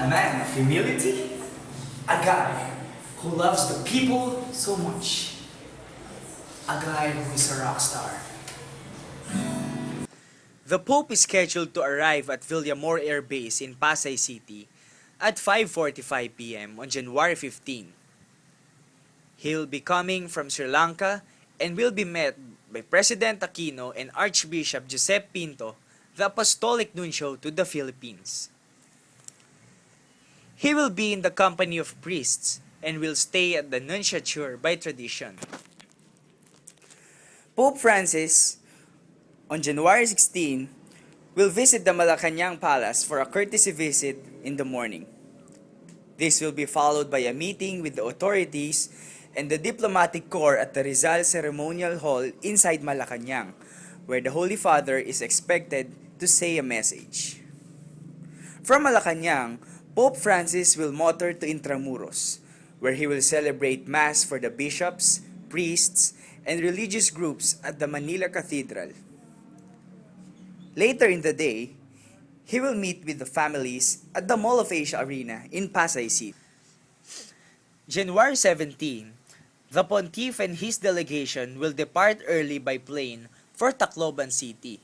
A man of humility, a guy who loves the people so much, a guy who is a rock star. The Pope is scheduled to arrive at Villamor Air Base in Pasay City at 5:45 p.m. on January 15. He'll be coming from Sri Lanka and will be met by President Aquino and Archbishop Josep Pinto, the Apostolic Nuncio to the Philippines. He will be in the company of priests and will stay at the nunciature by tradition. Pope Francis, on January 16, will visit the Malacanang Palace for a courtesy visit in the morning. This will be followed by a meeting with the authorities and the diplomatic corps at the Rizal Ceremonial Hall inside Malacanang, where the Holy Father is expected to say a message. From Malacanang, Pope Francis will motor to Intramuros, where he will celebrate Mass for the bishops, priests, and religious groups at the Manila Cathedral. Later in the day, he will meet with the families at the Mall of Asia Arena in Pasay City. January 17, the Pontiff and his delegation will depart early by plane for Tacloban City,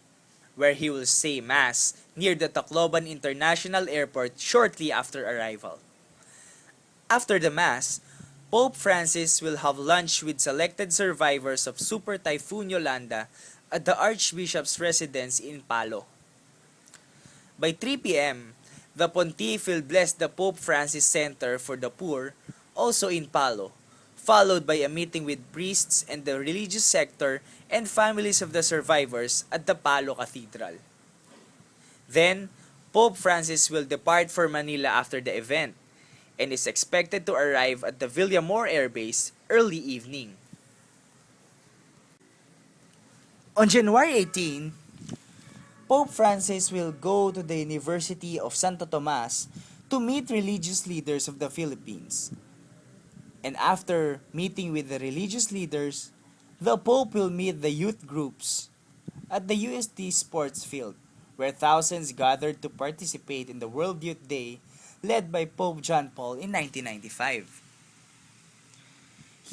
where he will say Mass near the Tacloban International Airport shortly after arrival. After the Mass, Pope Francis will have lunch with selected survivors of Super Typhoon Yolanda at the Archbishop's residence in Palo. By 3 p.m., the Pontiff will bless the Pope Francis Center for the Poor, also in Palo, followed by a meeting with priests and the religious sector and families of the survivors at the Palo Cathedral. Then, Pope Francis will depart for Manila after the event and is expected to arrive at the Villamor Air Base early evening. On January 18, Pope Francis will go to the University of Santo Tomas to meet religious leaders of the Philippines. And after meeting with the religious leaders, the Pope will meet the youth groups at the UST Sports Field, where thousands gathered to participate in the World Youth Day led by Pope John Paul in 1995.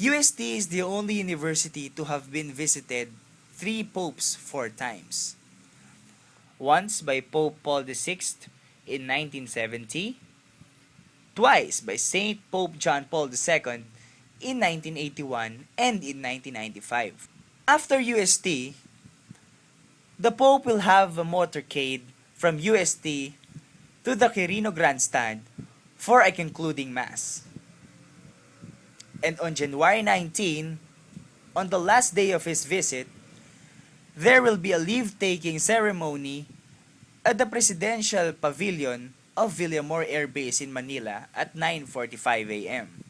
UST is the only university to have been visited 3 popes 4 times. Once by Pope Paul VI in 1970, twice by Saint Pope John Paul II in 1981 and in 1995. After UST, the Pope will have a motorcade from UST to the Quirino Grandstand for a concluding Mass. And on January 19, on the last day of his visit, there will be a leave-taking ceremony at the Presidential Pavilion of Villamor Air Base in Manila at 9:45 a.m.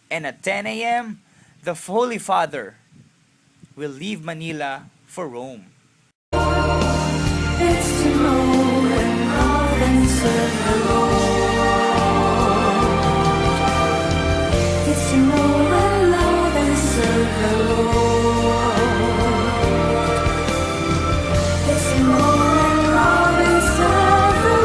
And at 10 a.m., the Holy Father will leave Manila for Rome. It's to know and love and serve the Lord. It's to know and love and serve the Lord. It's to know and love and serve the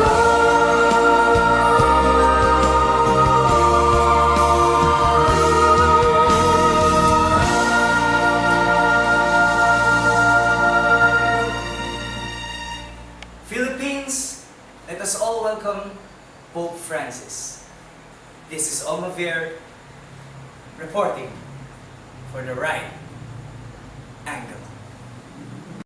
Philippines, let us all welcome Pope Francis. This is Omavir reporting for the right angle.